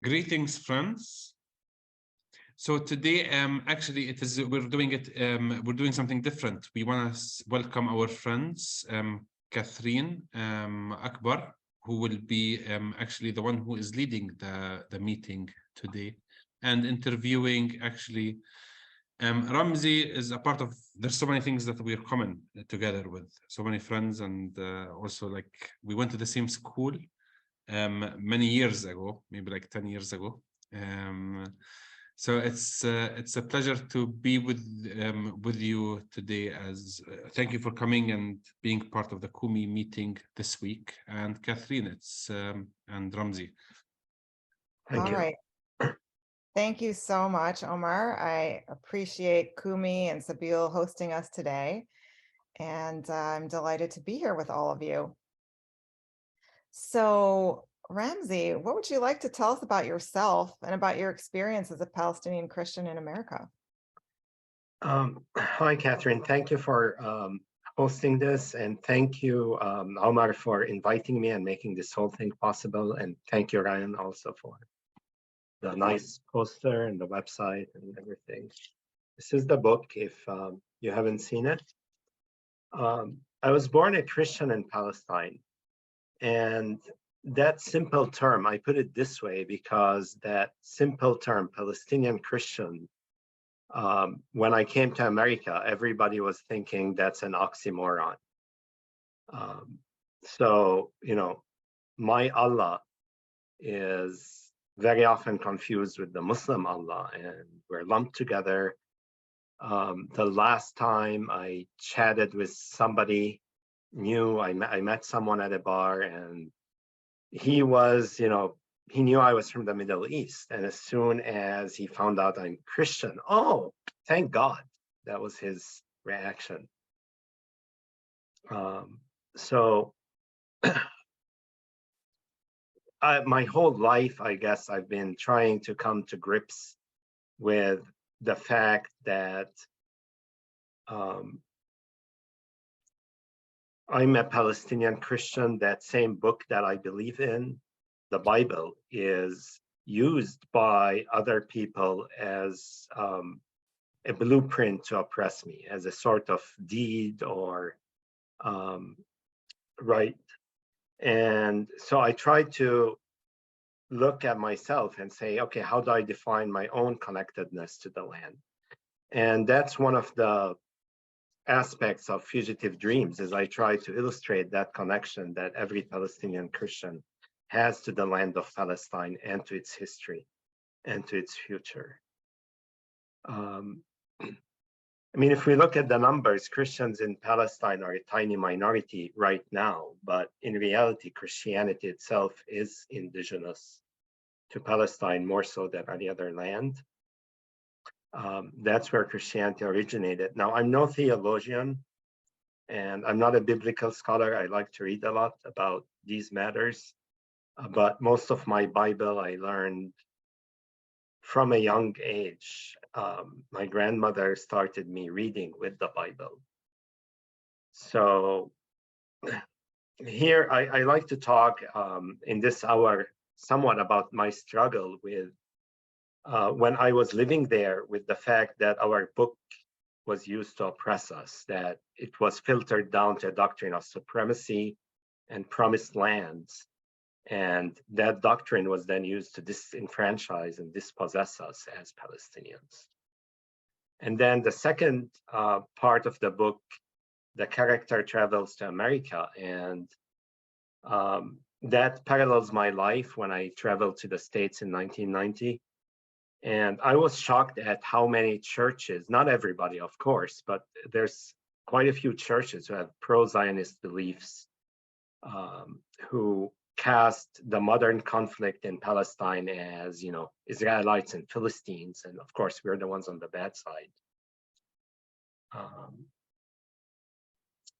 Greetings, friends. So today, actually, we're doing something different. We want to welcome our friends, Catherine Akbar, who will be actually the one who is leading the meeting today and interviewing. Actually, Ramzi is a part of. There's so many things that we're common together with, so many friends, and also like we went to the same school many years ago, maybe like 10 years ago. So it's a pleasure to be with you today. Thank you for coming and being part of the Kumi meeting this week. And Catherine, and Ramzi. Thank you. All right. Thank you so much, Omar. I appreciate Kumi and Sabil hosting us today. And I'm delighted to be here with all of you. So, Ramzi, what would you like to tell us about yourself and about your experience as a Palestinian Christian in America? Hi, Catherine. Thank you for hosting this, and thank you, Omar, for inviting me and making this whole thing possible. And thank you, Ryan, also for the nice poster and the website and everything. This is the book, if you haven't seen it. I was born a Christian in Palestine, and that simple term, I put it this way because that simple term, Palestinian Christian, when I came to America, everybody was thinking that's an oxymoron. So, you know, my Allah is very often confused with the Muslim Allah, and we're lumped together. The last time I chatted with somebody new, I met someone at a bar, and he was, you know, he knew I was from the Middle East. And as soon as he found out I'm Christian, oh, thank God, that was his reaction. So my whole life, I guess, I've been trying to come to grips with the fact that I'm a Palestinian Christian. That same book that I believe in, the Bible, is used by other people as a blueprint to oppress me, as a sort of deed or right. And so I try to look at myself and say, okay, how do I define my own connectedness to the land? And that's one of the aspects of Fugitive Dreams, is I try to illustrate that connection that every Palestinian Christian has to the land of Palestine and to its history and to its future. I mean, if we look at the numbers, Christians in Palestine are a tiny minority right now, but in reality, Christianity itself is indigenous to Palestine more so than any other land. That's where Christianity originated. Now, I'm no theologian, and I'm not a biblical scholar. I like to read a lot about these matters, but most of my Bible I learned from a young age. My grandmother started me reading with the Bible. So here I like to talk in this hour somewhat about my struggle with when I was living there, with the fact that our book was used to oppress us, that it was filtered down to a doctrine of supremacy and promised lands. And that doctrine was then used to disenfranchise and dispossess us as Palestinians. And then the second part of the book, the character travels to America, and that parallels my life when I traveled to the States in 1990. And I was shocked at how many churches, not everybody, of course, but there's quite a few churches who have pro-Zionist beliefs, who cast the modern conflict in Palestine as, you know, Israelites and Philistines, and of course we're the ones on the bad side.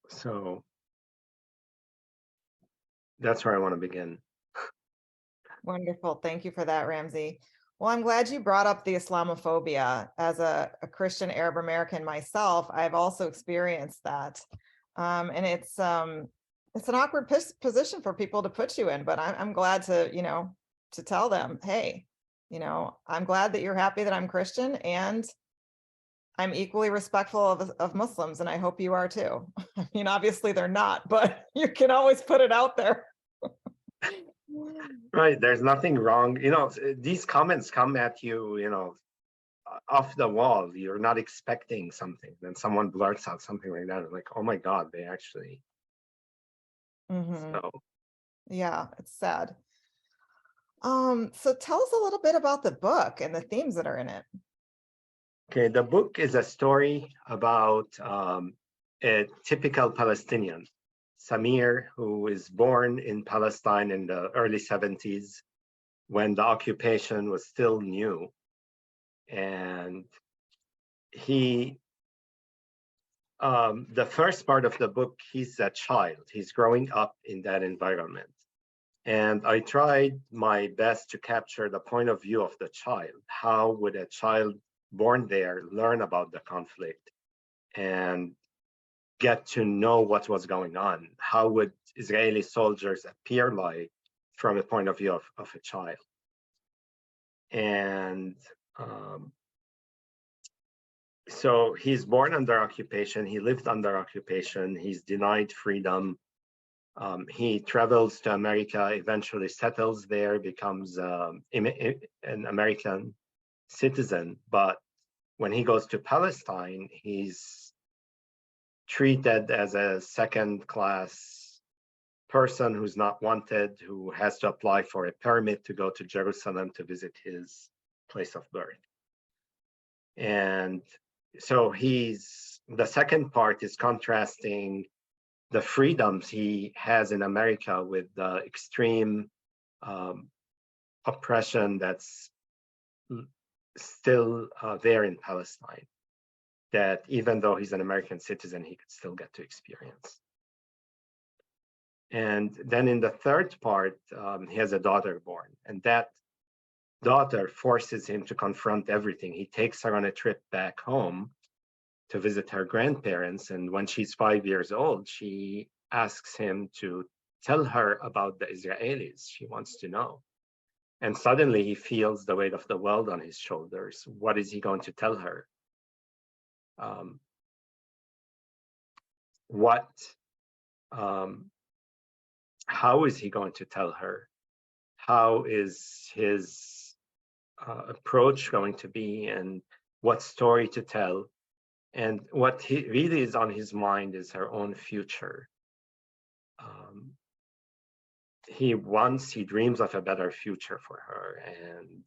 So that's where I want to begin. Wonderful. Thank you for that, Ramzi. Well, I'm glad you brought up the Islamophobia. As a Christian Arab American myself, I've also experienced that. And it's an awkward position for people to put you in, but I'm glad to, you know, to tell them, hey, I'm glad that you're happy that I'm Christian, and I'm equally respectful of Muslims, and I hope you are too. I mean, obviously they're not, but you can always put it out there. Right. There's nothing wrong. These comments come at you, off the wall. You're not expecting something. Then someone blurts out something like that. Like, oh my God, they actually. So. Yeah, it's sad. So tell us a little bit about the book and the themes that are in it. Okay, the book is a story about a typical Palestinian, Samir, who is born in Palestine in the early 70s when the occupation was still new. And the first part of the book, he's a child. He's growing up in that environment. And I tried my best to capture the point of view of the child. How would a child born there learn about the conflict and get to know what was going on? How would Israeli soldiers appear like from a point of view of a child? And so he's born under occupation. He lived under occupation. He's denied freedom. He travels to America, eventually settles there, becomes an American citizen. But when he goes to Palestine, he's treated as a second-class person who's not wanted, who has to apply for a permit to go to Jerusalem to visit his place of birth. And so the second part is contrasting the freedoms he has in America with the extreme oppression that's still there in Palestine, that even though he's an American citizen, he could still get to experience. And then in the third part, he has a daughter born, and that daughter forces him to confront everything. He takes her on a trip back home to visit her grandparents. And when she's 5 years old, she asks him to tell her about the Israelis. She wants to know. And suddenly he feels the weight of the world on his shoulders. What is he going to tell her? How is he going to tell her? How is his approach going to be, and what story to tell? And what he really is on his mind is her own future. He dreams of a better future for her, and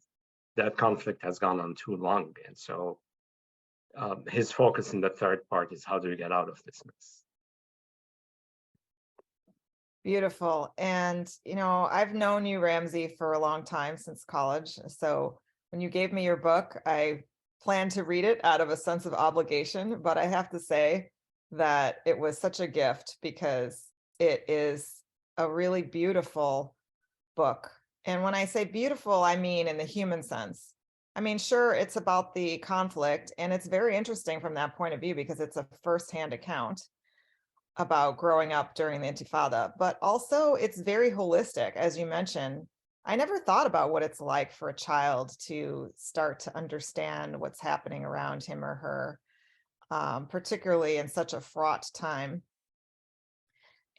that conflict has gone on too long. And so his focus in the third part is, how do we get out of this mess? Beautiful. And, I've known you, Ramsey, for a long time, since college. So when you gave me your book, I planned to read it out of a sense of obligation, but I have to say that it was such a gift, because it is a really beautiful book. And when I say beautiful, I mean in the human sense. I mean, sure, it's about the conflict, and it's very interesting from that point of view, because it's a firsthand account about growing up during the Intifada, but also it's very holistic. As you mentioned, I never thought about what it's like for a child to start to understand what's happening around him or her, particularly in such a fraught time.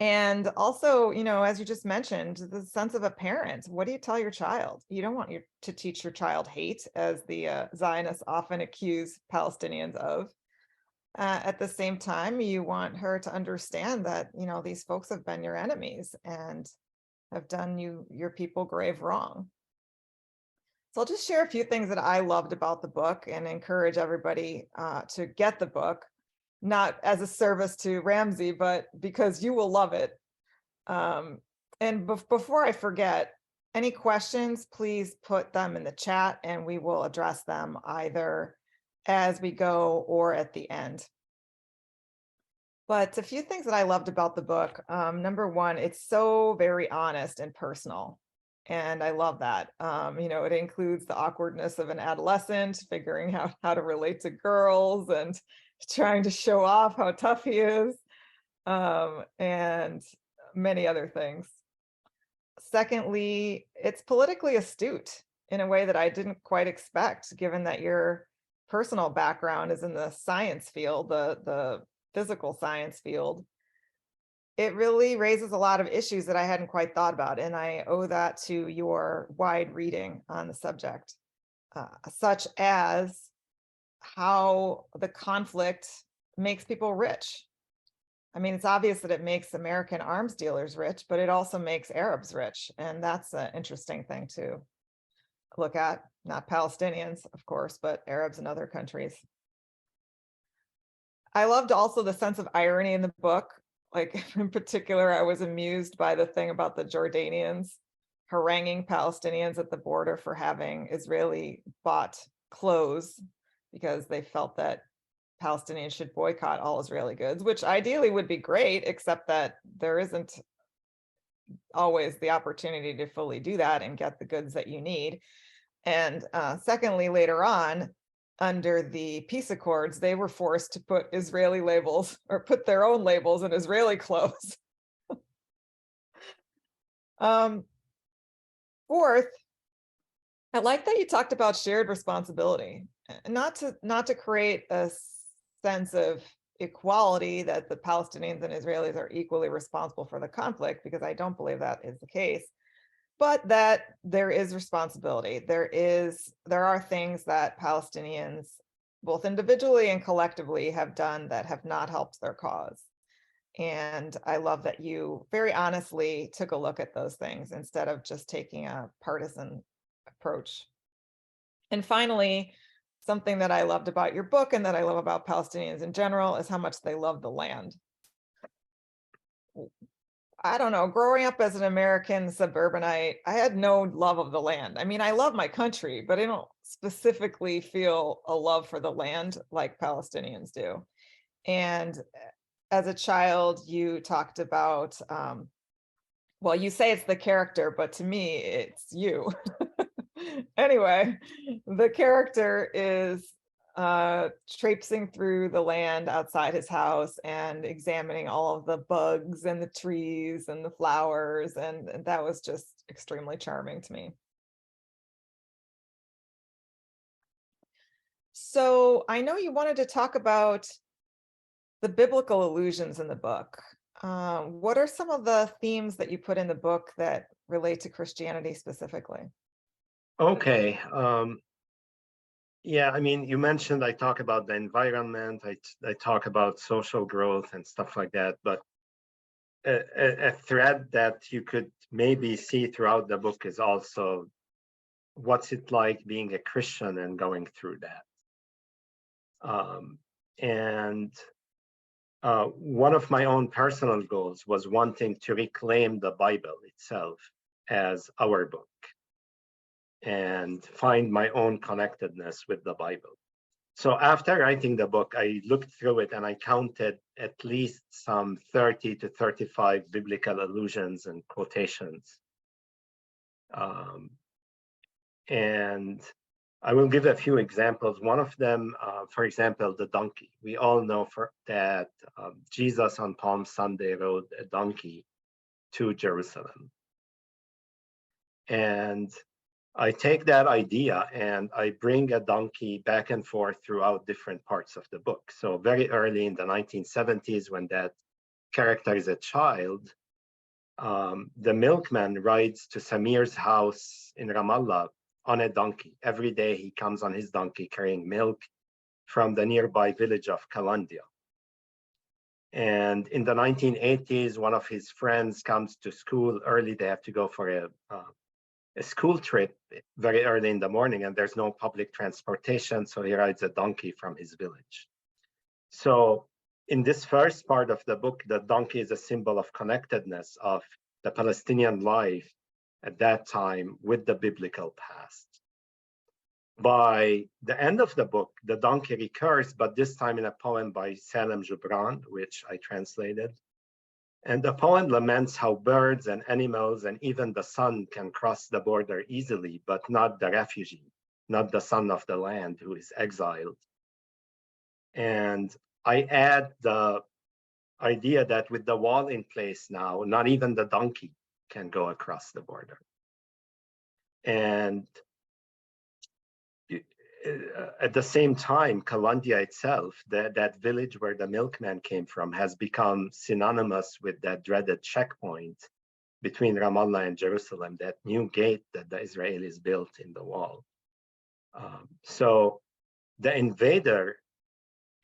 And also, as you just mentioned, the sense of a parent. What do you tell your child? You don't want to teach your child hate, as the Zionists often accuse Palestinians of. At the same time, you want her to understand that, these folks have been your enemies and have done your people grave wrong. So I'll just share a few things that I loved about the book and encourage everybody to get the book, not as a service to Ramsey, but because you will love it. And before I forget, any questions, please put them in the chat and we will address them either as we go or at the end. But a few things that I loved about the book. Number one, it's so very honest and personal. And I love that. It includes the awkwardness of an adolescent figuring out how to relate to girls and trying to show off how tough he is, and many other things. Secondly, it's politically astute. in a way that I didn't quite expect, given that your personal background is in the science field, the physical science field. It really raises a lot of issues that I hadn't quite thought about, and I owe that to your wide reading on the subject, such as how the conflict makes people rich. I mean, it's obvious that it makes American arms dealers rich, but it also makes Arabs rich, and that's an interesting thing to look at. Not Palestinians, of course, but Arabs in other countries. I loved also the sense of irony in the book. Like, in particular, I was amused by the thing about the Jordanians haranguing Palestinians at the border for having Israeli bought clothes because they felt that Palestinians should boycott all Israeli goods, which ideally would be great, except that there isn't always the opportunity to fully do that and get the goods that you need. And secondly, later on, under the peace accords, they were forced to put Israeli labels or put their own labels in Israeli clothes. Fourth, I like that you talked about shared responsibility, not to create a sense of equality that the Palestinians and Israelis are equally responsible for the conflict, because I don't believe that is the case, but that there is responsibility. There are things that Palestinians, both individually and collectively, have done that have not helped their cause. And I love that you very honestly took a look at those things instead of just taking a partisan approach. And finally, something that I loved about your book and that I love about Palestinians in general is how much they love the land. I don't know, growing up as an American suburbanite, I had no love of the land. I mean, I love my country, but I don't specifically feel a love for the land like Palestinians do. And as a child, you talked about, well, you say it's the character, but to me, it's you. Anyway, the character is traipsing through the land outside his house and examining all of the bugs and the trees and the flowers, and that was just extremely charming to me. So I know you wanted to talk about the biblical allusions in the book. What are some of the themes that you put in the book that relate to Christianity specifically? Okay. Yeah, I mean, you mentioned I talk about the environment, I talk about social growth and stuff like that, but a thread that you could maybe see throughout the book is also what's it like being a Christian and going through that. And one of my own personal goals was wanting to reclaim the Bible itself as our book and find my own connectedness with the Bible. So after writing the book, I looked through it and I counted at least some 30 to 35 biblical allusions and quotations. And I will give a few examples. One of them, for example, the donkey. We all know that Jesus on Palm Sunday rode a donkey to Jerusalem. And I take that idea and I bring a donkey back and forth throughout different parts of the book. So very early in the 1970s, when that character is a child, the milkman rides to Samir's house in Ramallah on a donkey. Every day he comes on his donkey carrying milk from the nearby village of Kalandia. And in the 1980s, one of his friends comes to school early. They have to go for a school trip very early in the morning, and there's no public transportation, so he rides a donkey from his village. So in this first part of the book, the donkey is a symbol of connectedness of the Palestinian life at that time with the biblical past. By the end of the book, the donkey recurs, but this time in a poem by Salem Gibran, which I translated. And the poem laments how birds and animals and even the sun can cross the border easily, but not the refugee, not the son of the land who is exiled. And I add the idea that with the wall in place now, not even the donkey can go across the border. And at the same time, Kalandia itself, that village where the milkman came from, has become synonymous with that dreaded checkpoint between Ramallah and Jerusalem, that new gate that the Israelis built in the wall. So the invader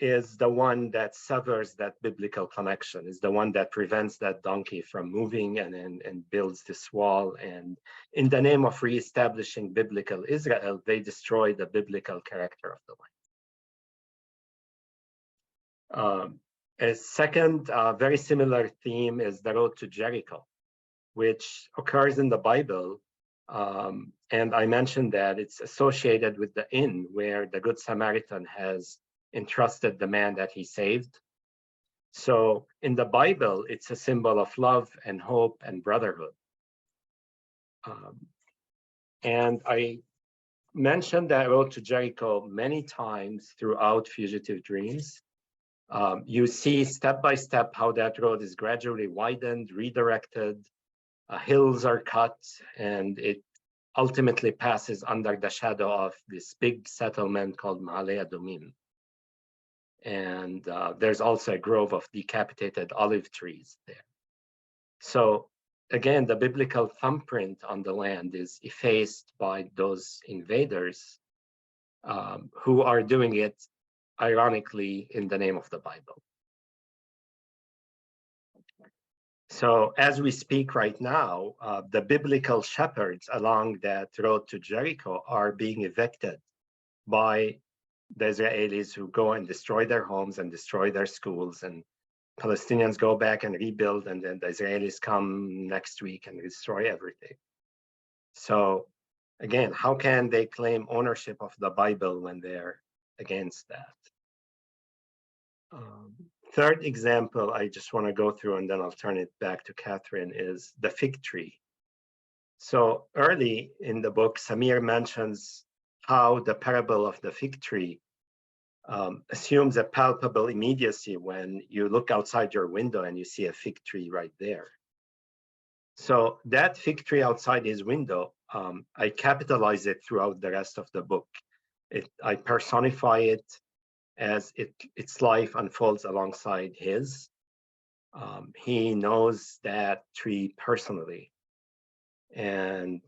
is the one that severs that biblical connection, is the one that prevents that donkey from moving and builds this wall. And in the name of reestablishing biblical Israel, they destroy the biblical character of the land. A second very similar theme is the road to Jericho, which occurs in the Bible. And I mentioned that it's associated with the inn where the Good Samaritan has entrusted the man that he saved. So in the Bible, it's a symbol of love and hope and brotherhood. And I mentioned that road to Jericho many times throughout Fugitive Dreams. You see step by step how that road is gradually widened, redirected, hills are cut, and it ultimately passes under the shadow of this big settlement called Ma'ale Adumim. And there's also a grove of decapitated olive trees there. So again, the biblical thumbprint on the land is effaced by those invaders who are doing it, ironically, in the name of the Bible. So as we speak right now, the biblical shepherds along that road to Jericho are being evicted by the Israelis, who go and destroy their homes and destroy their schools, and Palestinians go back and rebuild, and then the Israelis come next week and destroy everything. So again, how can they claim ownership of the Bible when they're against that? Third example I just want to go through, and then I'll turn it back to Catherine, is the fig tree. So early in the book, Samir mentions how the parable of the fig tree assumes a palpable immediacy when you look outside your window and you see a fig tree right there. So that fig tree outside his window, I capitalize it throughout the rest of the book. I personify it as its life unfolds alongside his. He knows that tree personally and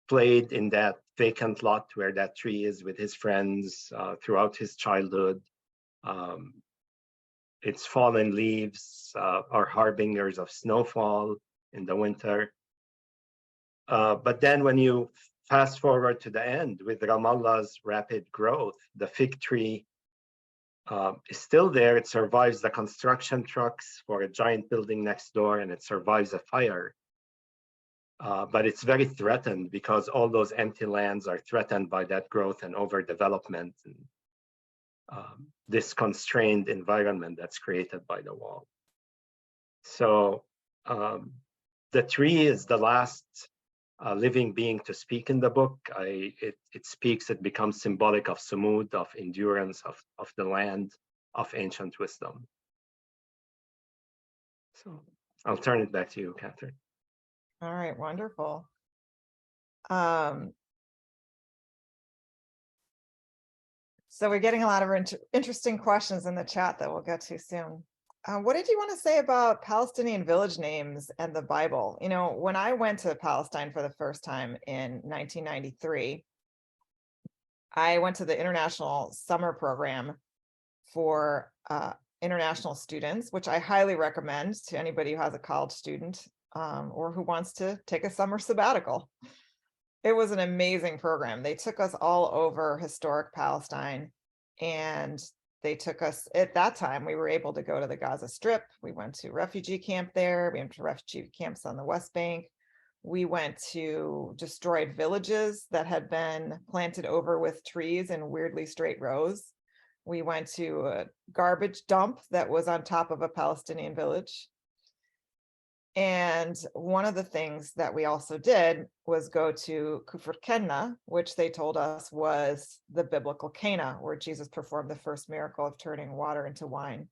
played in that vacant lot where that tree is with his friends throughout his childhood. Its fallen leaves are harbingers of snowfall in the winter. But then when you fast forward to the end with Ramallah's rapid growth, the fig tree is still there. It survives the construction trucks for a giant building next door, and it survives a fire. But it's very threatened because all those empty lands are threatened by that growth and overdevelopment and this constrained environment that's created by the wall. So the tree is the last living being to speak in the book. It speaks, it becomes symbolic of sumud, of endurance, of the land, of ancient wisdom. So I'll turn it back to you, Catherine. All right, wonderful. So we're getting a lot of interesting questions in the chat that we'll get to soon. What did you want to say about Palestinian village names and the Bible? You know, when I went to Palestine for the first time in 1993, I went to the international summer program for international students, which I highly recommend to anybody who has a college student or who wants to take a summer sabbatical. It was an amazing program. They took us all over historic Palestine, and they took us, at that time, we were able to go to the Gaza Strip. We went to refugee camp there. We went to refugee camps on the West Bank. We went to destroyed villages that had been planted over with trees in weirdly straight rows. We went to a garbage dump that was on top of a Palestinian village. And one of the things that we also did was go to Kufr Kenna, which they told us was the biblical Cana, where Jesus performed the first miracle of turning water into wine,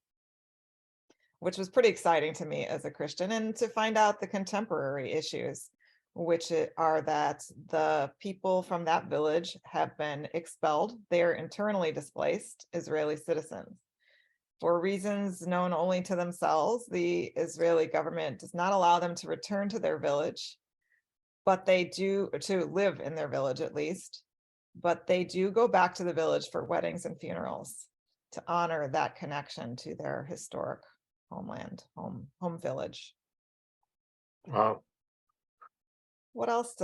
which was pretty exciting to me as a Christian, and to find out the contemporary issues which are that the people from that village have been expelled. They are internally displaced Israeli citizens. For reasons known only to themselves, the Israeli government does not allow them to return to their village, but they do, to live in their village at least, but they do go back to the village for weddings and funerals to honor that connection to their historic homeland, home village. Wow. What else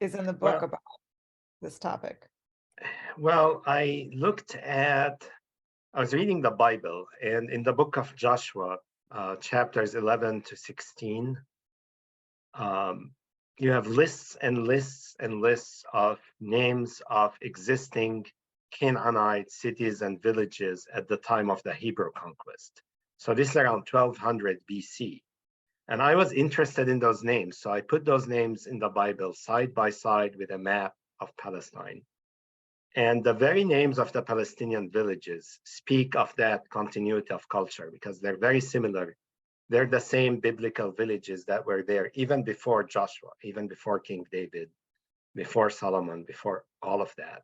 is in the book about this topic? Well, I was reading the Bible, and in the book of Joshua, chapters 11 to 16, you have lists and lists and lists of names of existing Canaanite cities and villages at the time of the Hebrew conquest. So this is around 1200 BC. And I was interested in those names. So I put those names in the Bible side by side with a map of Palestine. And the very names of the Palestinian villages speak of that continuity of culture because they're very similar. They're the same biblical villages that were there even before Joshua, even before King David, before Solomon, before all of that.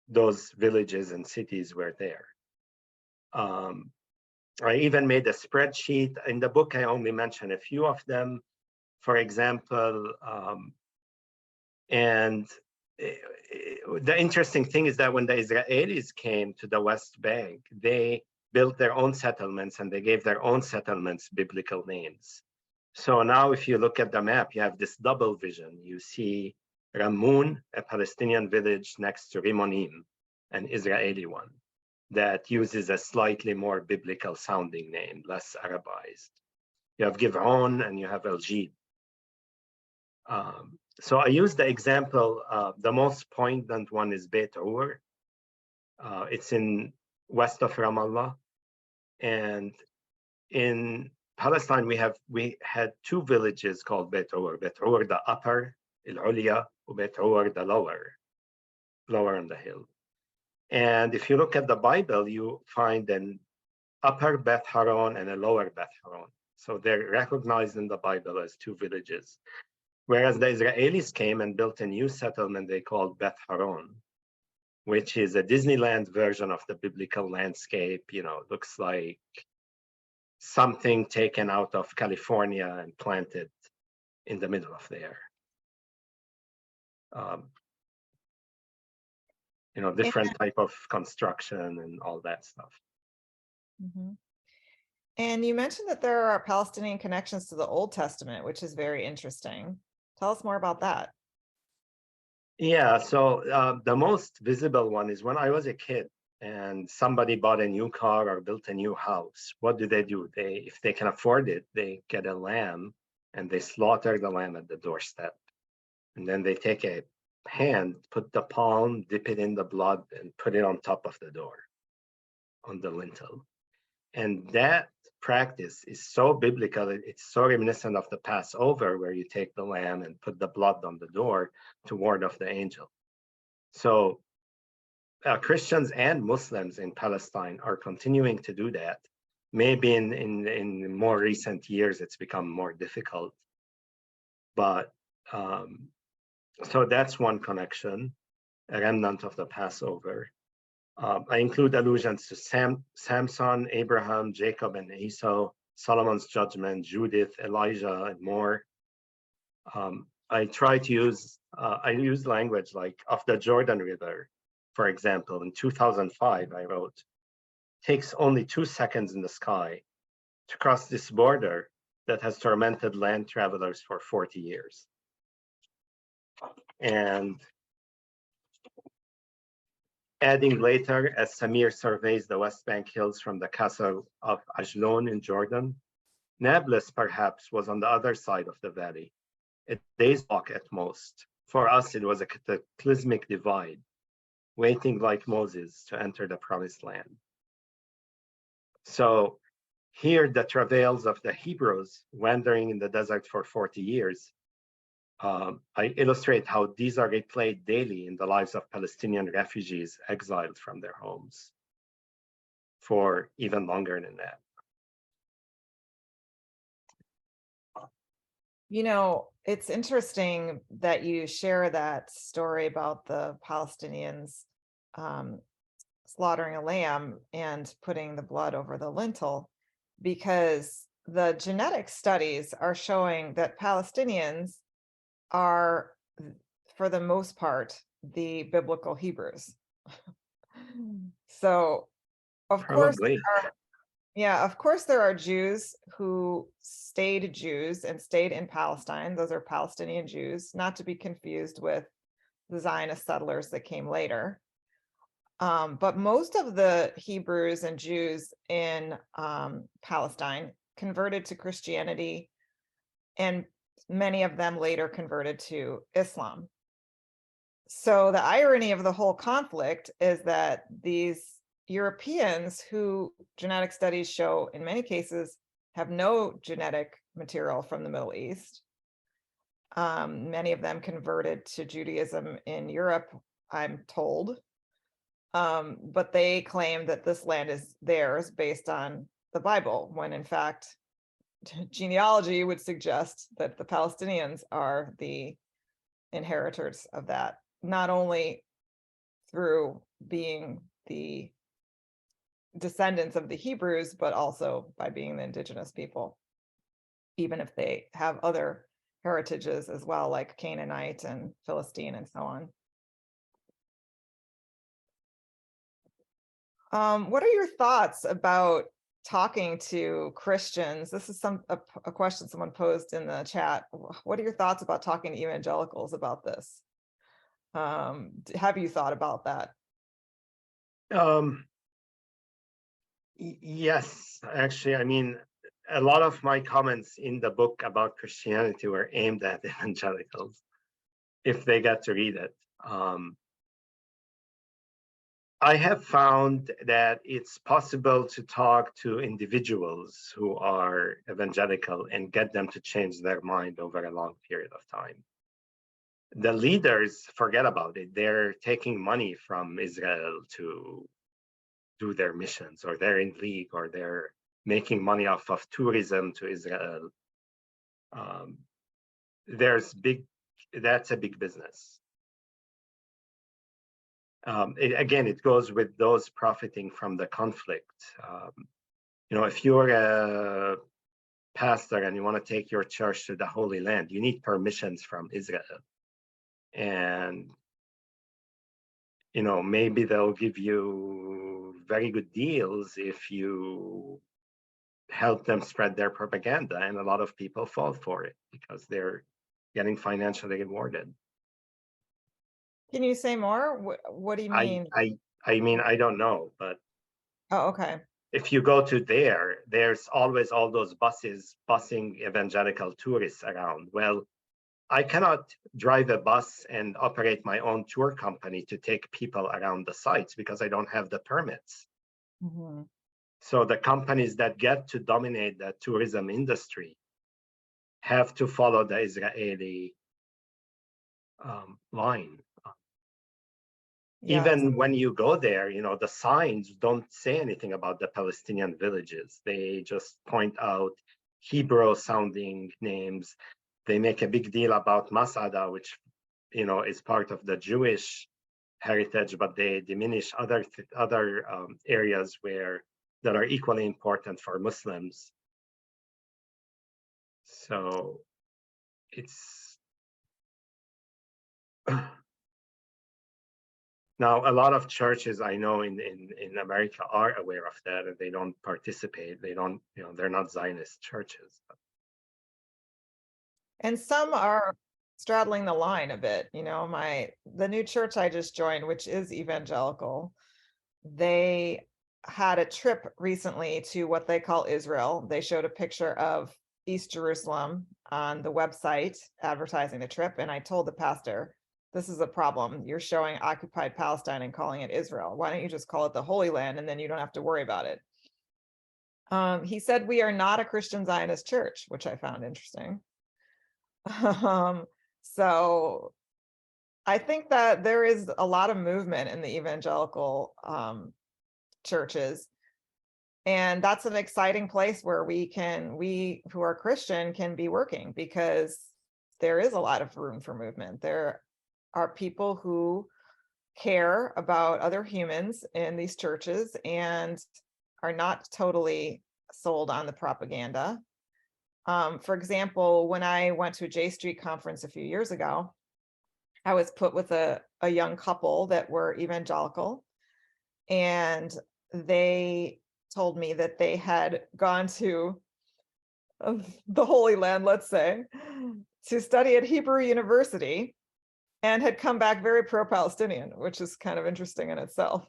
Those villages and cities were there. I even made a spreadsheet. In the book, I only mention a few of them. For example, and the interesting thing is that when the Israelis came to the West Bank, they built their own settlements and they gave their own settlements biblical names. So now if you look at the map, you have this double vision. You see Ramun, a Palestinian village next to Rimonim, an Israeli one that uses a slightly more biblical sounding name, less Arabized. You have Giv'on and you have El Jid. So I use the example, the most poignant one is Beit Ur. It's in west of Ramallah. And in Palestine, we had two villages called Beit Ur the upper, El Ulia, Beit Ur the lower on the hill. And if you look at the Bible, you find an upper Beth Haron and a lower Beth Haron. So they're recognized in the Bible as two villages. Whereas the Israelis came and built a new settlement they called Beth Haron, which is a Disneyland version of the biblical landscape. You know, looks like something taken out of California and planted in the middle of there. You know, different type of construction and all that stuff. Mm-hmm. And you mentioned that there are Palestinian connections to the Old Testament, which is very interesting. Tell us more about that. Yeah, so the most visible one is when I was a kid and somebody bought a new car or built a new house. What do? If they can afford it, they get a lamb and they slaughter the lamb at the doorstep. And then they take a hand, put the palm, dip it in the blood, and put it on top of the door, on the lintel. And that practice is so biblical, it's so reminiscent of the Passover, where you take the lamb and put the blood on the door to ward off the angel. So Christians and Muslims in Palestine are continuing to do that. Maybe in more recent years, it's become more difficult. But so that's one connection, a remnant of the Passover. I include allusions to Samson, Abraham, Jacob, and Esau, Solomon's judgment, Judith, Elijah, and more. I try to use language like of the Jordan River, for example. In 2005, I wrote, takes only 2 seconds in the sky to cross this border that has tormented land travelers for 40 years. And adding later, as Samir surveys the West Bank hills from the castle of Ajlon in Jordan, Nablus perhaps was on the other side of the valley, a day's walk at most. For us, it was a cataclysmic divide, waiting like Moses to enter the promised land. So here, the travails of the Hebrews wandering in the desert for 40 years, I illustrate how these are replayed daily in the lives of Palestinian refugees exiled from their homes for even longer than that. It's interesting that you share that story about the Palestinians slaughtering a lamb and putting the blood over the lintel, because the genetic studies are showing that Palestinians are, for the most part, the biblical Hebrews. So, of course, Probably. of course, there are Jews who stayed Jews and stayed in Palestine. Those are Palestinian Jews, not to be confused with the Zionist settlers that came later. But most of the Hebrews and Jews in Palestine converted to Christianity, and many of them later converted to Islam. So the irony of the whole conflict is that these Europeans, who genetic studies show in many cases have no genetic material from the Middle East, many of them converted to Judaism in Europe, I'm told. But they claim that this land is theirs based on the Bible, when in fact, genealogy would suggest that the Palestinians are the inheritors of that, not only through being the descendants of the Hebrews, but also by being the indigenous people, even if they have other heritages as well, like Canaanite and Philistine and so on. What are your thoughts about talking to Christians? This is a question someone posed in the chat. What are your thoughts about talking to evangelicals about this? Have you thought about that? Yes, actually, I mean, a lot of my comments in the book about Christianity were aimed at evangelicals, if they get to read it. I have found that it's possible to talk to individuals who are evangelical and get them to change their mind over a long period of time. The leaders forget about it. They're taking money from Israel to do their missions, or they're in league, or they're making money off of tourism to Israel. That's a big business. Again, it goes with those profiting from the conflict. If you're a pastor and you want to take your church to the Holy Land, you need permissions from Israel. And, maybe they'll give you very good deals if you help them spread their propaganda. And a lot of people fall for it because they're getting financially rewarded. Can you say more? What do you mean? I mean, I don't know, but oh, okay. If you go to there's always all those buses busing evangelical tourists around. Well, I cannot drive a bus and operate my own tour company to take people around the sites because I don't have the permits. Mm-hmm. So the companies that get to dominate the tourism industry have to follow the Israeli line. Yes. Even when you go there, the signs don't say anything about the Palestinian villages. They just point out Hebrew sounding names. They make a big deal about Masada, which, is part of the Jewish heritage, but they diminish other areas that are equally important for Muslims. So it's now a lot of churches I know in America are aware of that, and they don't participate. They don't, they're not Zionist churches. And some are straddling the line a bit. The new church I just joined, which is evangelical, they had a trip recently to what they call Israel. They showed a picture of East Jerusalem on the website advertising the trip. And I told the pastor, this is a problem. You're showing occupied Palestine and calling it Israel. Why don't you just call it the Holy Land, and then you don't have to worry about it? He said, we are not a Christian Zionist church, which I found interesting. So I think that there is a lot of movement in the evangelical churches. And that's an exciting place where we who are Christian can be working, because there is a lot of room for movement. There are people who care about other humans in these churches and are not totally sold on the propaganda. For example, when I went to a J Street conference a few years ago, I was put with a young couple that were evangelical, and they told me that they had gone to the Holy Land, let's say, to study at Hebrew University, and had come back very pro-Palestinian, which is kind of interesting in itself.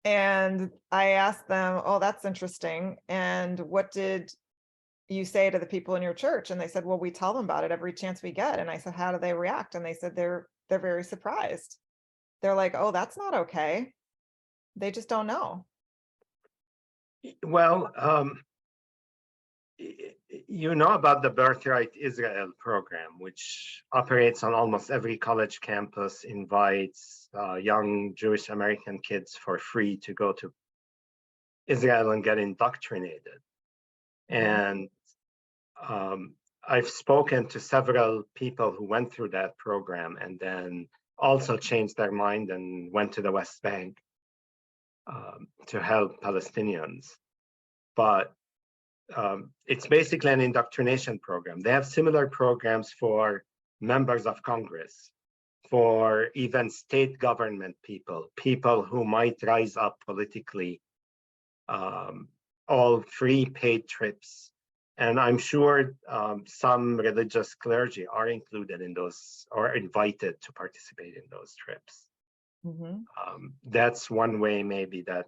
And I asked them, oh, that's interesting. And what did you say to the people in your church? And they said, well, we tell them about it every chance we get. And I said, how do they react? And they said they're very surprised. They're like, oh, that's not okay. They just don't know. Well, you know about the Birthright Israel program, which operates on almost every college campus, invites young Jewish American kids for free to go to Israel and get indoctrinated. And I've spoken to several people who went through that program and then also changed their mind and went to the West Bank to help Palestinians. But it's basically an indoctrination program. They have similar programs for members of Congress, for even state government people who might rise up politically, all free paid trips. And I'm sure some religious clergy are included in those or invited to participate in those trips. That's one way maybe that,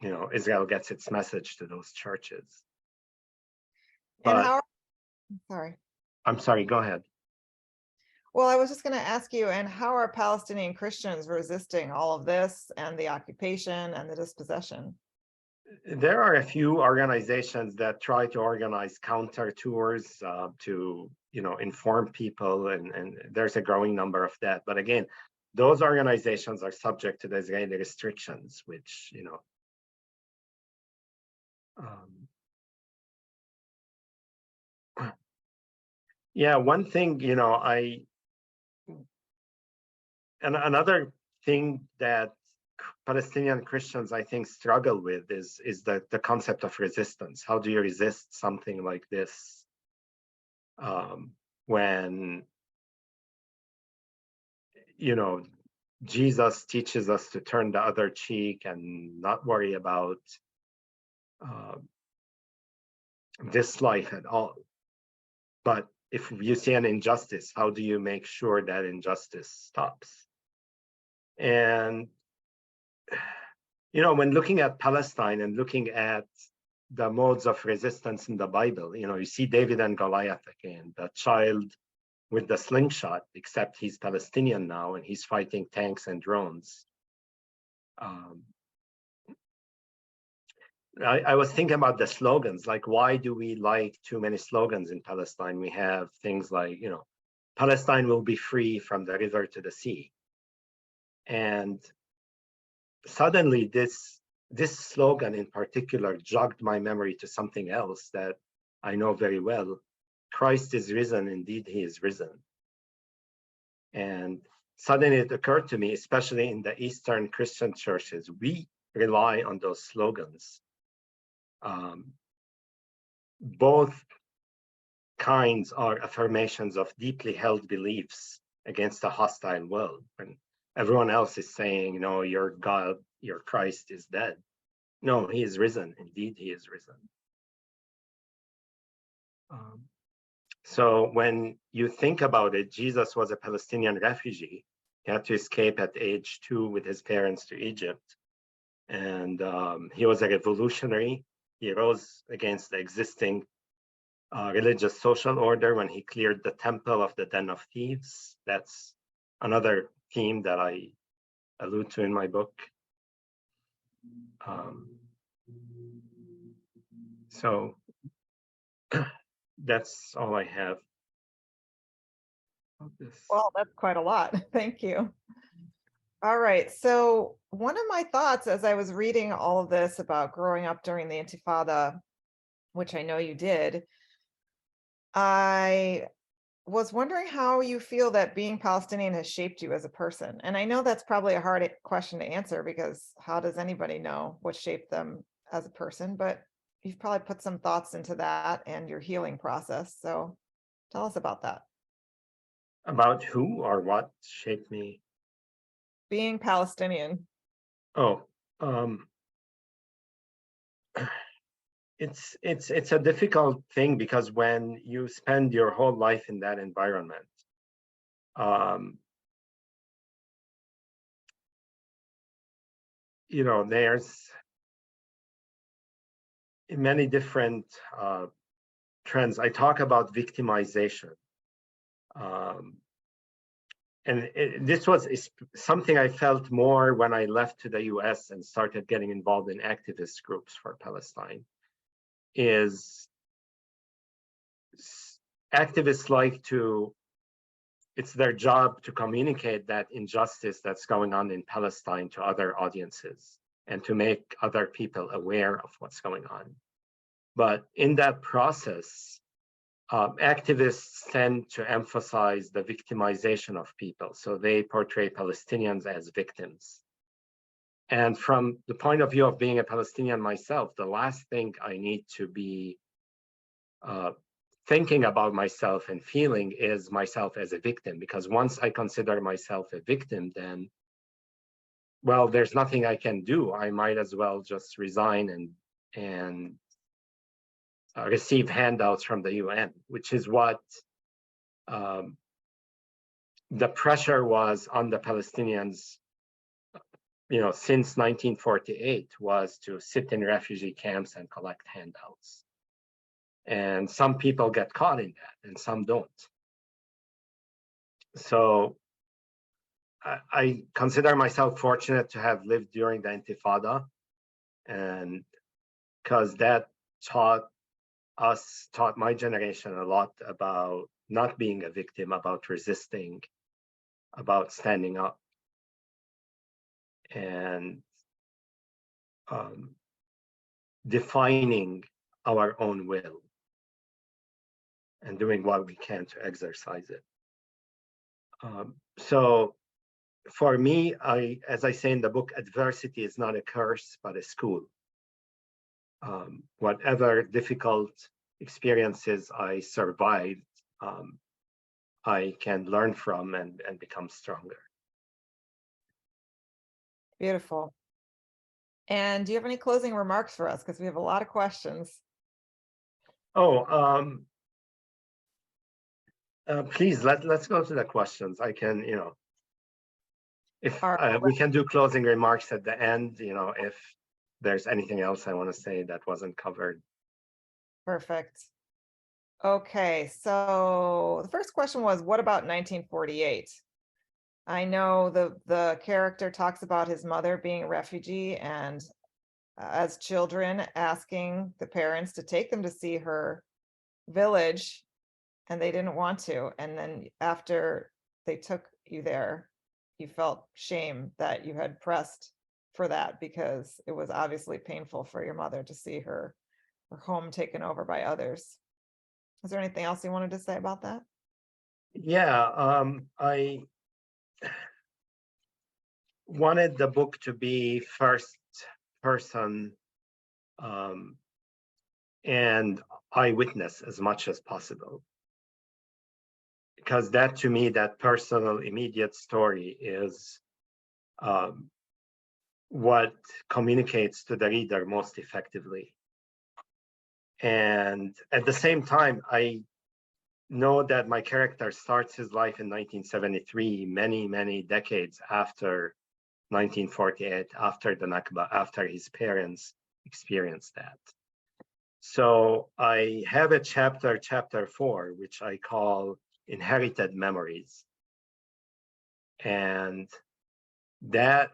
you know, Israel gets its message to those churches. And but, sorry. I'm sorry, go ahead. Well, I was just going to ask you, and how are Palestinian Christians resisting all of this and the occupation and the dispossession? There are a few organizations that try to organize counter tours to, you know, inform people, and there's a growing number of that. But again, those organizations are subject to the Israeli restrictions, which, you know, yeah, one thing, you know, another thing that Palestinian Christians, I think, struggle with is the concept of resistance. How do you resist something like this when, you know, Jesus teaches us to turn the other cheek and not worry about this life at all. But if you see an injustice, how do you make sure that injustice stops? And, you know, when looking at Palestine and looking at the modes of resistance in the Bible, you know, you see David and Goliath again, the child with the slingshot, except he's Palestinian now and he's fighting tanks and drones. I was thinking about the slogans, like, why do we like too many slogans in Palestine? We have things like, you know, Palestine will be free from the river to the sea. And suddenly this slogan in particular jogged my memory to something else that I know very well. Christ is risen, indeed he is risen. And suddenly it occurred to me, especially in the Eastern Christian churches, we rely on those slogans. Both kinds are affirmations of deeply held beliefs against a hostile world. And everyone else is saying, no, your God, your Christ is dead. No, he is risen. Indeed, he is risen. So when you think about it, Jesus was a Palestinian refugee. He had to escape at age 2 with his parents to Egypt. And he was a revolutionary. He rose against the existing religious social order when he cleared the temple of the den of thieves. That's another theme that I allude to in my book. So that's all I have. Well, that's quite a lot. Thank you. All right. So one of my thoughts as I was reading all of this about growing up during the Intifada, which I know you did, I was wondering how you feel that being Palestinian has shaped you as a person. And I know that's probably a hard question to answer because how does anybody know what shaped them as a person? But you've probably put some thoughts into that and your healing process. So tell us about that. About who or what shaped me? Being Palestinian. Oh, it's a difficult thing because when you spend your whole life in that environment, you know, there's many different trends. I talk about victimization. And this was something I felt more when I left to the US and started getting involved in activist groups for Palestine, is activists like to, it's their job to communicate that injustice that's going on in Palestine to other audiences and to make other people aware of what's going on. But in that process, activists tend to emphasize the victimization of people. So they portray Palestinians as victims. And from the point of view of being a Palestinian myself, the last thing I need to be thinking about myself and feeling is myself as a victim, because once I consider myself a victim, then, well, there's nothing I can do. I might as well just resign and receive handouts from the UN, which is what the pressure was on the Palestinians, you know, since 1948, was to sit in refugee camps and collect handouts. And some people get caught in that and some don't. So I consider myself fortunate to have lived during the Intifada, and because that taught my generation a lot about not being a victim, about resisting, about standing up, and defining our own will and doing what we can to exercise it. So for me, as I say in the book, adversity is not a curse, but a school. Whatever difficult experiences I survived, I can learn from and become stronger. Beautiful. And do you have any closing remarks for us? Because we have a lot of questions. Oh, please, let's go to the questions. I can, you know, if we can do closing remarks at the end, you know, if there's anything else I want to say that wasn't covered. Perfect. Okay, so the first question was, what about 1948? I know the character talks about his mother being a refugee and as children asking the parents to take them to see her village, and they didn't want to. And then after they took you there, you felt shame that you had pressed for that because it was obviously painful for your mother to see her home taken over by others. Is there anything else you wanted to say about that? Yeah, I wanted the book to be first person and eyewitness as much as possible, because that, to me, that personal immediate story is what communicates to the reader most effectively. And at the same time, I know that my character starts his life in 1973, many decades after 1948, after the Nakba, after his parents experienced that. So I have a chapter 4, which I call Inherited Memories. And that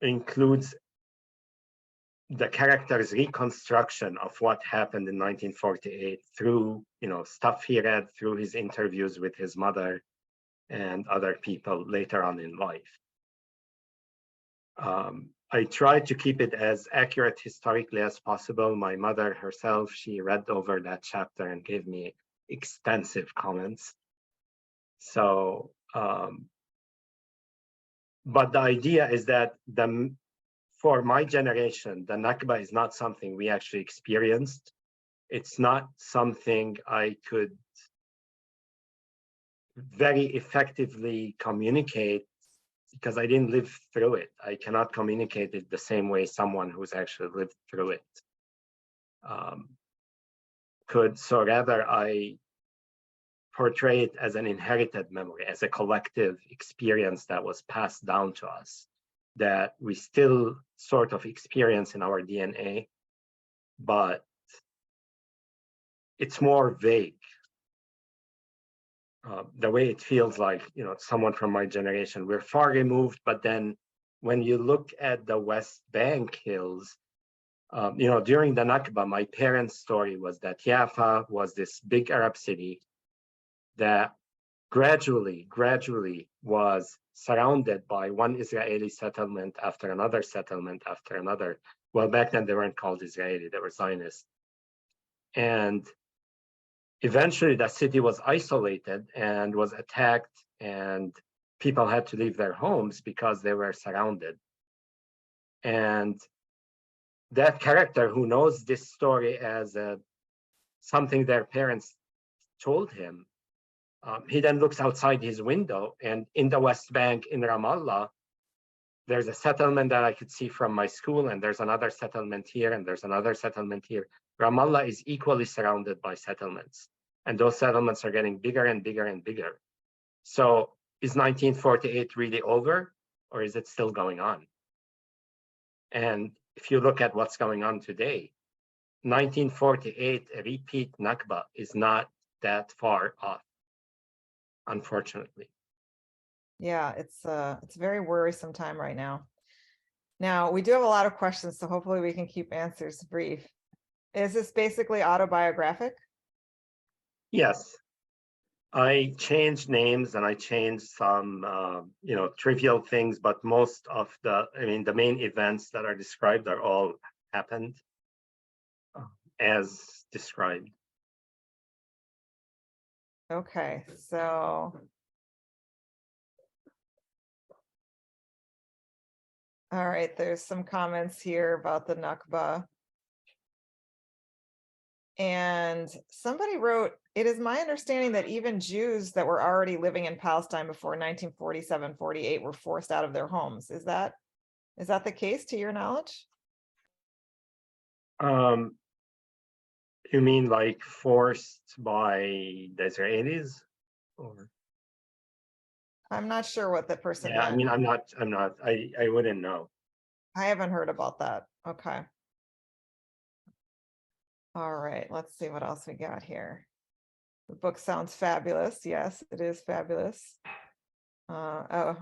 includes the character's reconstruction of what happened in 1948 through, you know, stuff he read, through his interviews with his mother, and other people later on in life. I tried to keep it as accurate historically as possible. My mother herself, she read over that chapter and gave me extensive comments. So, but the idea is that for my generation, the Nakba is not something we actually experienced. It's not something I could very effectively communicate because I didn't live through it. I cannot communicate it the same way someone who's actually lived through it could. So rather, I portray it as an inherited memory, as a collective experience that was passed down to us, that we still sort of experience in our DNA, but it's more vague. The way it feels like, someone from my generation, we're far removed, but then when you look at the West Bank hills, during the Nakba, my parents' story was that Jaffa was this big Arab city that gradually was surrounded by one Israeli settlement after another settlement after another. Well, back then they weren't called Israeli, they were Zionist. And eventually the city was isolated and was attacked, and people had to leave their homes because they were surrounded. And that character who knows this story as something their parents told him, he then looks outside his window, and in the West Bank in Ramallah, there's a settlement that I could see from my school, and there's another settlement here, and there's another settlement here. Ramallah is equally surrounded by settlements, and those settlements are getting bigger and bigger and bigger. So is 1948 really over, or is it still going on? And if you look at what's going on today, 1948, a repeat Nakba is not that far off, unfortunately. Yeah, it's a very worrisome time right now. Now, we do have a lot of questions, so hopefully we can keep answers brief. Is this basically autobiographic? Yes. I changed names and I changed some, trivial things, but most of the main events that are described are all happened as described. Okay, so. All right, there's some comments here about the Nakba. And somebody wrote, it is my understanding that even Jews that were already living in Palestine before 1947-48 were forced out of their homes. Is that the case to your knowledge? You mean like forced by the Israelis? Or I'm not sure what the person yeah, meant. I'm not, I wouldn't know. I haven't heard about that. Okay. All right, let's see what else we got here. The book sounds fabulous. Yes, it is fabulous. Props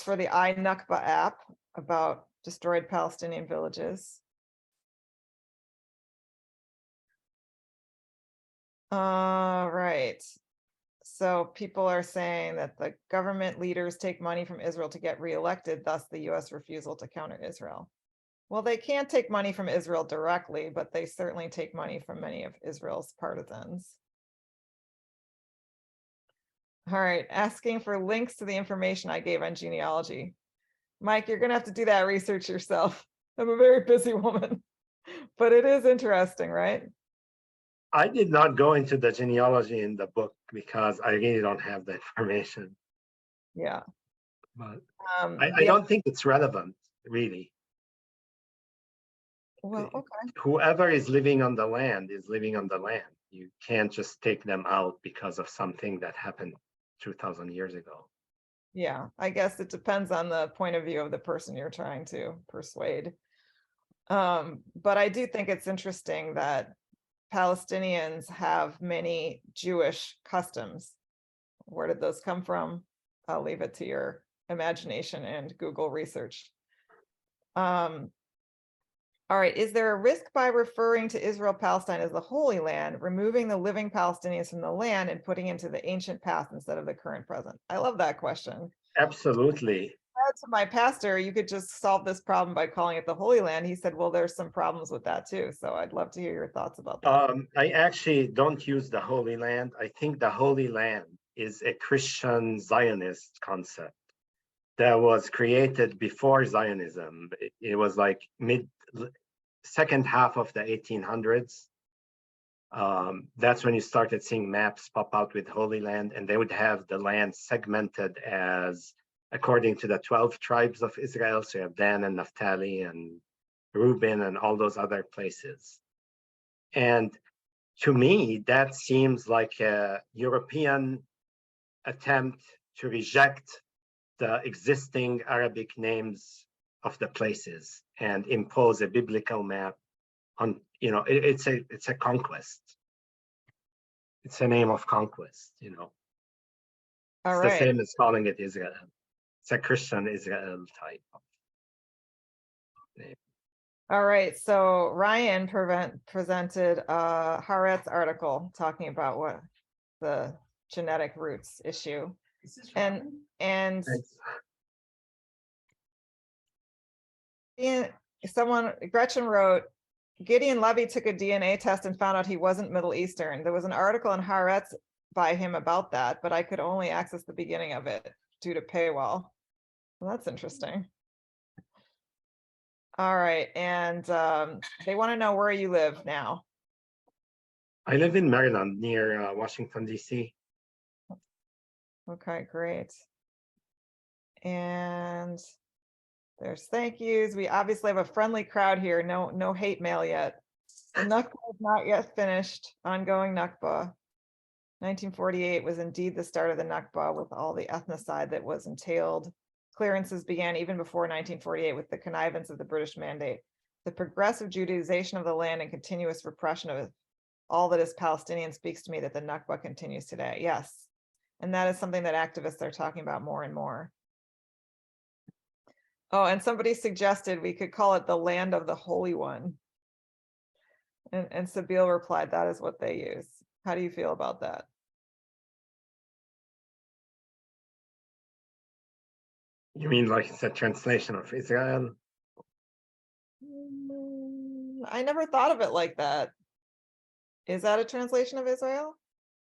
for the iNakba app about destroyed Palestinian villages. All right. So people are saying that the government leaders take money from Israel to get reelected, thus the US refusal to counter Israel. Well, they can't take money from Israel directly, but they certainly take money from many of Israel's partisans. All right, asking for links to the information I gave on genealogy. Mike, you're gonna have to do that research yourself. I'm a very busy woman, but it is interesting, right? I did not go into the genealogy in the book because I really don't have the information. Yeah. But I don't think it's relevant, really. Well, okay. Whoever is living on the land is living on the land. You can't just take them out because of something that happened 2,000 years ago. Yeah, I guess it depends on the point of view of the person you're trying to persuade. But I do think it's interesting that Palestinians have many Jewish customs. Where did those come from? I'll leave it to your imagination and Google research. All right. Is there a risk by referring to Israel Palestine as the Holy Land, removing the living Palestinians from the land and putting into the ancient past instead of the current present? I love that question. Absolutely. To my pastor, you could just solve this problem by calling it the Holy Land. He said, well, there's some problems with that too. So I'd love to hear your thoughts about that. I actually don't use the Holy Land. I think the Holy Land is a Christian Zionist concept that was created before Zionism. It was like second half of the 1800s. That's when you started seeing maps pop out with Holy Land, and they would have the land segmented as according to the 12 tribes of Israel. So you have Dan and Naphtali and Reuben and all those other places. And to me, that seems like a European attempt to reject the existing Arabic names of the places and impose a biblical map on, it's a conquest. It's a name of conquest, All it's right. the same as calling it Israel. It's a Christian Israel type of name. All right. So Ryan presented a Haaretz article talking about what the genetic roots issue. And Gretchen wrote, Gideon Levy took a DNA test and found out he wasn't Middle Eastern. There was an article in Haaretz by him about that, but I could only access the beginning of it due to paywall. Well, that's interesting. All right. And they want to know where you live now. I live in Maryland near Washington, D.C. Okay, great. And there's thank yous. We obviously have a friendly crowd here. No hate mail yet. The Nakba is not yet finished. Ongoing Nakba. 1948 was indeed the start of the Nakba with all the ethnocide that was entailed. Clearances began even before 1948 with the connivance of the British Mandate. The progressive Judaization of the land and continuous repression of all that is Palestinian speaks to me that the Nakba continues today. Yes. And that is something that activists are talking about more and more. Oh, and somebody suggested we could call it the land of the Holy One. And Sabine replied, that is what they use. How do you feel about that? You mean like it's a translation of Israel? I never thought of it like that. Is that a translation of Israel?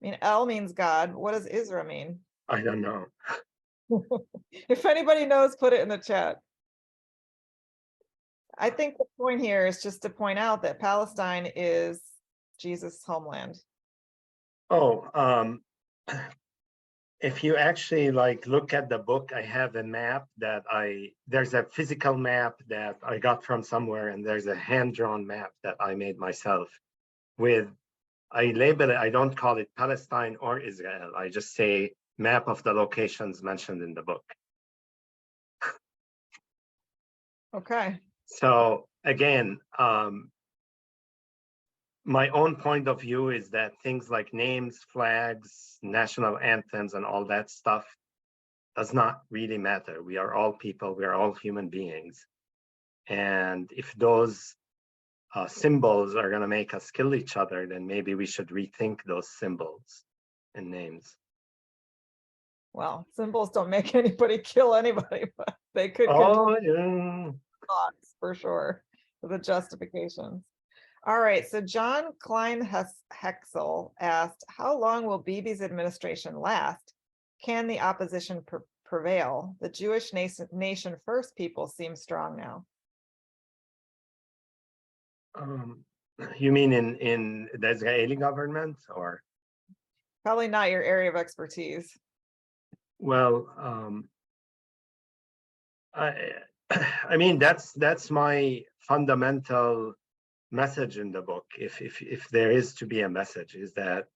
I mean, El means God. What does Israel mean? I don't know. If anybody knows, put it in the chat. I think the point here is just to point out that Palestine is Jesus' homeland. Oh, if you actually look at the book, I have a map that there's a physical map that I got from somewhere, and there's a hand-drawn map that I made myself I label it, I don't call it Palestine or Israel. I just say map of the locations mentioned in the book. Okay. So again, my own point of view is that things like names, flags, national anthems, and all that stuff does not really matter. We are all people, we are all human beings. And if those symbols are going to make us kill each other, then maybe we should rethink those symbols and names. Well, symbols don't make anybody kill anybody, but they could yeah. thoughts for sure, for the justifications. All right, so John Klein Hexel asked, how long will Bibi's administration last? Can the opposition prevail? The Jewish nation first people seem strong now. You mean in the Israeli government, or? Probably not your area of expertise. Well, I mean, that's my fundamental message in the book, if there is to be a message, is that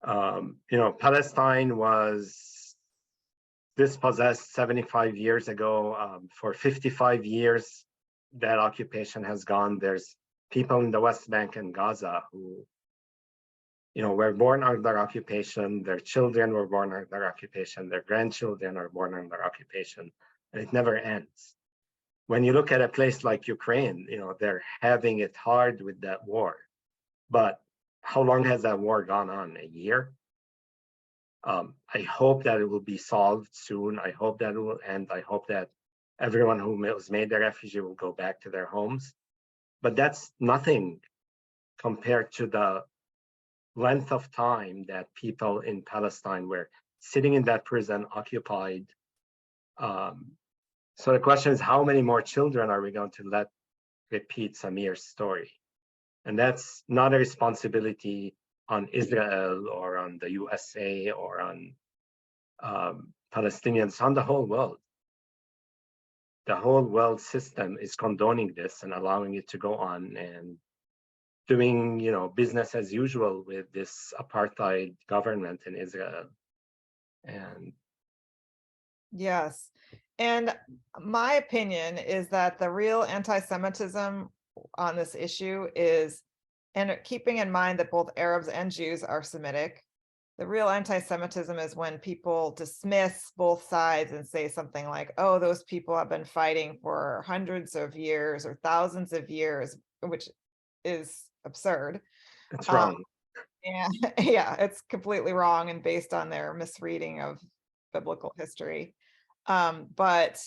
Palestine was dispossessed 75 years ago. For 55 years, that occupation has gone. There's people in the West Bank and Gaza who, were born under occupation. Their children were born under occupation. Their grandchildren are born under occupation, and it never ends. when you look at a place like Ukraine, they're having it hard with that war. But how long has that war gone on? A year? I hope that it will be solved soon. I hope that it will end. I hope that everyone who was made a refugee will go back to their homes. But that's nothing compared to the length of time that people in Palestine were sitting in that prison occupied. So the question is, how many more children are we going to let repeat Samir's story? And that's not a responsibility on Israel or on the USA or on Palestinians, on the whole world. The whole world system is condoning this and allowing it to go on and doing, business as usual with this apartheid government in Israel. And yes. And my opinion is that the real anti-Semitism on this issue is, and keeping in mind that both Arabs and Jews are Semitic, the real anti-Semitism is when people dismiss both sides and say something like, oh, those people have been fighting for hundreds of years or thousands of years, which is absurd. it's wrong. And yeah, it's completely wrong and based on their misreading of biblical history. But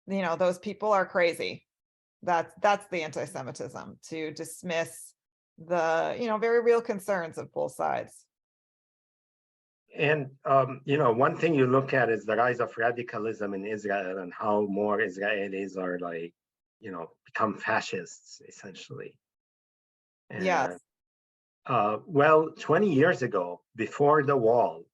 those people are crazy. That's the anti-Semitism, to dismiss the very real concerns of both sides. And one thing you look at is the rise of radicalism in Israel and how more Israelis are become fascists essentially. And, yes. Well, 20 years ago, before the wall,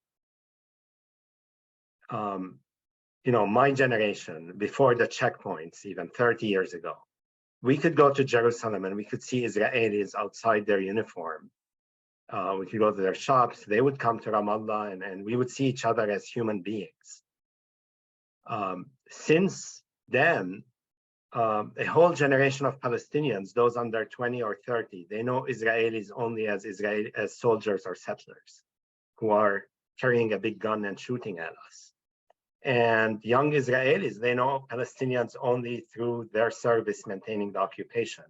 my generation, before the checkpoints, even 30 years ago, we could go to Jerusalem and we could see Israelis outside their uniform. We could go to their shops. They would come to Ramallah, and we would see each other as human beings. Since then, a whole generation of Palestinians, those under 20 or 30, they know Israelis only as soldiers or settlers who are carrying a big gun and shooting at us. And young Israelis, they know Palestinians only through their service maintaining the occupation,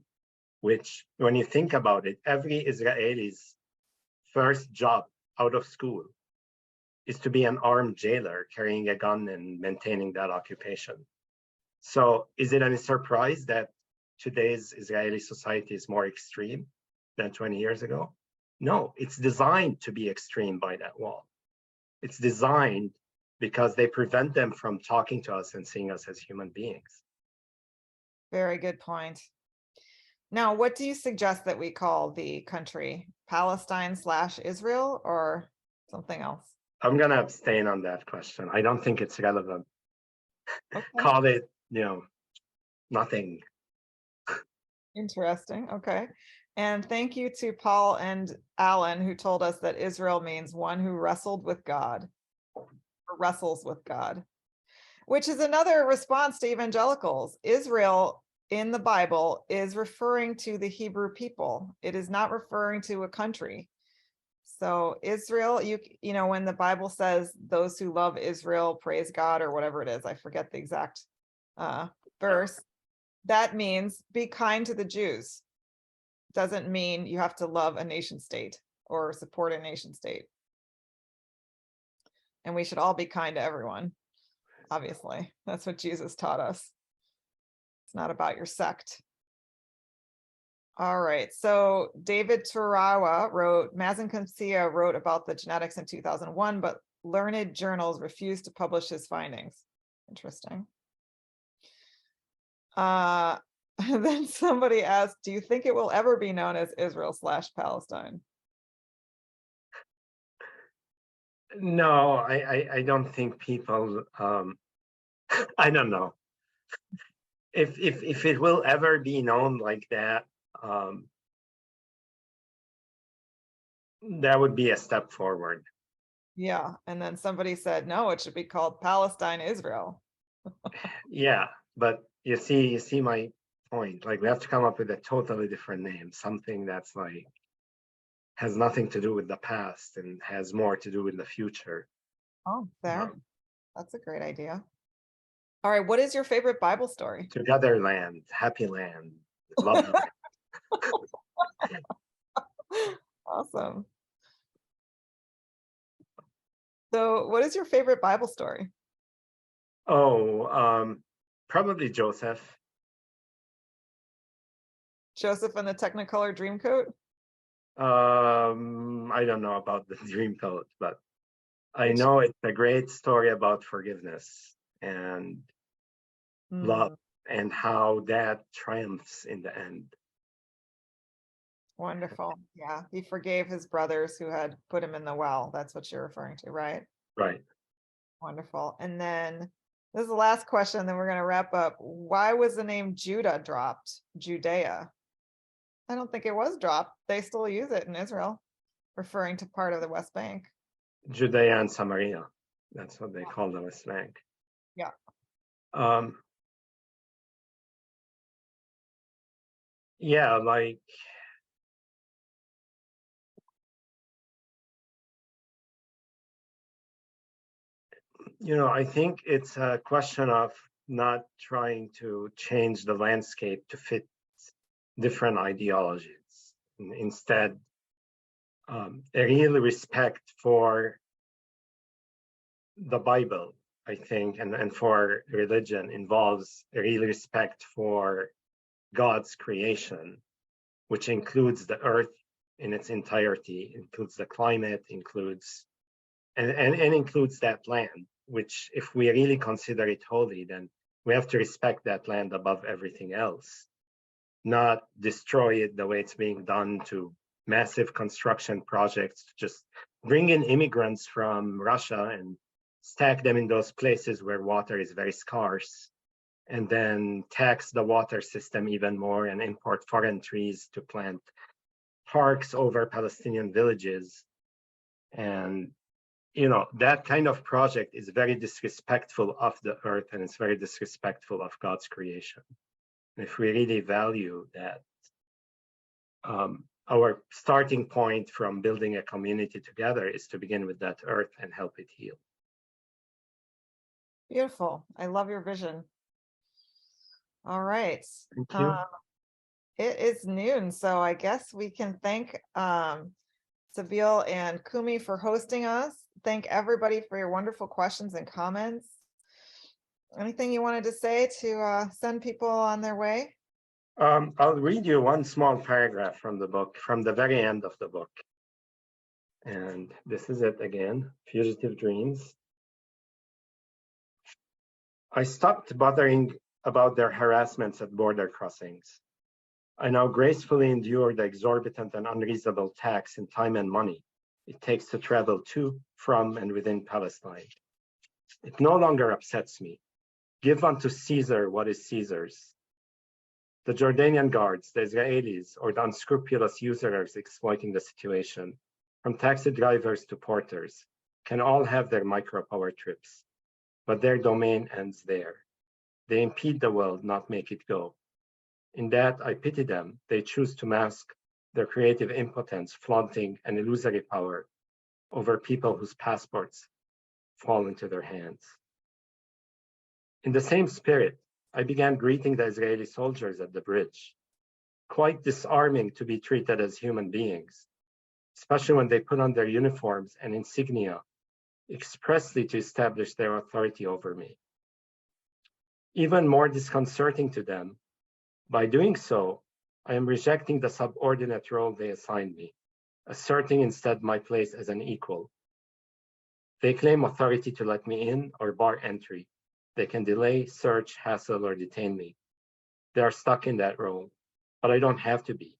which, when you think about it, every Israeli's first job out of school is to be an armed jailer carrying a gun and maintaining that occupation. So is it any surprise that today's Israeli society is more extreme than 20 years ago? No, it's designed to be extreme by that wall. It's designed because they prevent them from talking to us and seeing us as human beings. Very good point. Now, what do you suggest that we call the country? Palestine/Israel or something else? I'm going to abstain on that question. I don't think it's relevant. Okay. Call it, nothing. Interesting. Okay. And thank you to Paul and Alan, who told us that Israel means one who wrestled with God, or wrestles with God, which is another response to evangelicals. Israel in the Bible is referring to the Hebrew people. It is not referring to a country. So Israel, when the Bible says those who love Israel praise God, or whatever it is, I forget the exact verse, that means be kind to the Jews. Doesn't mean you have to love a nation state or support a nation state. And we should all be kind to everyone. Obviously, that's what Jesus taught us. It's not about your sect. All right, so David Turawa Mazen Kamsia wrote about the genetics in 2001, but learned journals refused to publish his findings. Interesting. Then somebody asked, do you think it will ever be known as Israel/Palestine? No, I don't think people, I don't know. If it will ever be known like that, that would be a step forward. Yeah, and then somebody said, no, it should be called Palestine-Israel. Yeah, but you see my point. Like, we have to come up with a totally different name, something that's has nothing to do with the past and has more to do with the future. Oh, there. That's a great idea. All right, what is your favorite Bible story? Together land, happy land, love land. Awesome. So what is your favorite Bible story? Oh, probably Joseph. Joseph and the Technicolor Dreamcoat? I don't know about the Dreamcoat, but I know it's a great story about forgiveness and love and how that triumphs in the end. Wonderful. Yeah, he forgave his brothers who had put him in the well. That's what you're referring to, right? Right. Wonderful. And then this is the last question, then we're going to wrap up. Why was the name Judah dropped? Judea. I don't think it was dropped. They still use it in Israel, referring to part of the West Bank. Judea and Samaria. That's what they call the West Bank. Yeah. Yeah, like I think it's a question of not trying to change the landscape to fit different ideologies. Instead, a real respect for the Bible, I think, and for religion involves a real respect for God's creation, which includes the earth in its entirety, includes the climate, includes and includes that land, which if we really consider it holy, then we have to respect that land above everything else, not destroy it the way it's being done to massive construction projects, just bring in immigrants from Russia and stack them in those places where water is very scarce, and then tax the water system even more and import foreign trees to plant parks over Palestinian villages. And that kind of project is very disrespectful of the earth, and it's very disrespectful of God's creation. And if we really value that, our starting point from building a community together is to begin with that earth and help it heal. Beautiful. I love your vision. All right. Thank you. It is noon, so I guess we can thank Sabeel and Kumi for hosting us. Thank everybody for your wonderful questions and comments. Anything you wanted to say to send people on their way? I'll read you one small paragraph from the book, from the very end of the book. And this is it again, Fugitive Dreams. I stopped bothering about their harassments at border crossings. I now gracefully endure the exorbitant and unreasonable tax in time and money it takes to travel to, from, and within Palestine. It no longer upsets me. Give unto Caesar what is Caesar's. The Jordanian guards, the Israelis, or the unscrupulous usurers exploiting the situation, from taxi drivers to porters, can all have their micro-power trips, but their domain ends there. They impede the world, not make it go. In that, I pity them. They choose to mask their creative impotence, flaunting an illusory power over people whose passports fall into their hands. In the same spirit, I began greeting the Israeli soldiers at the bridge. Quite disarming to be treated as human beings, especially when they put on their uniforms and insignia expressly to establish their authority over me. Even more disconcerting to them, by doing so, I am rejecting the subordinate role they assigned me, asserting instead my place as an equal. They claim authority to let me in or bar entry. They can delay, search, hassle, or detain me. They are stuck in that role, but I don't have to be.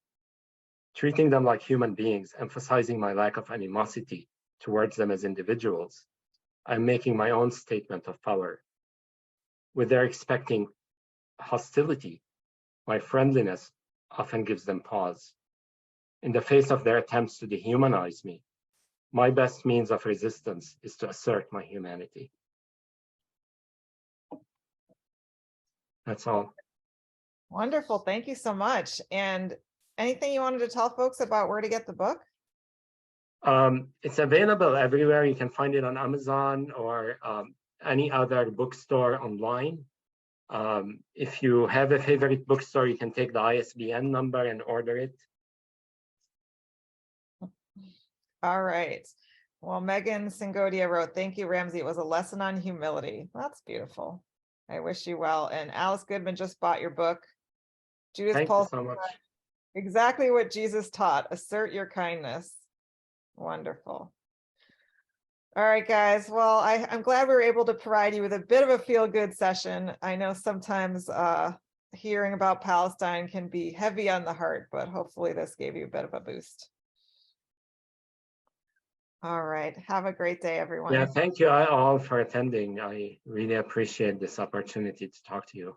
Treating them like human beings, emphasizing my lack of animosity towards them as individuals, I'm making my own statement of power. With their expecting hostility, my friendliness often gives them pause. In the face of their attempts to dehumanize me, my best means of resistance is to assert my humanity. That's all. Wonderful. Thank you so much. And anything you wanted to tell folks about where to get the book? It's available everywhere. You can find it on Amazon, or any other bookstore online. If you have a favorite bookstore, you can take the ISBN number and order it. All right. Well, Megan Singodia wrote, thank you, Ramsey. It was a lesson on humility. That's beautiful. I wish you well. And Alice Goodman just bought your book. Judith Thank Paul, you so much. exactly what Jesus taught. Assert your kindness. Wonderful. All right, guys. Well, I'm glad we were able to provide you with a bit of a feel-good session. I know sometimes hearing about Palestine can be heavy on the heart, but hopefully this gave you a bit of a boost. All right. Have a great day, everyone. Yeah, thank you all for attending. I really appreciate this opportunity to talk to you.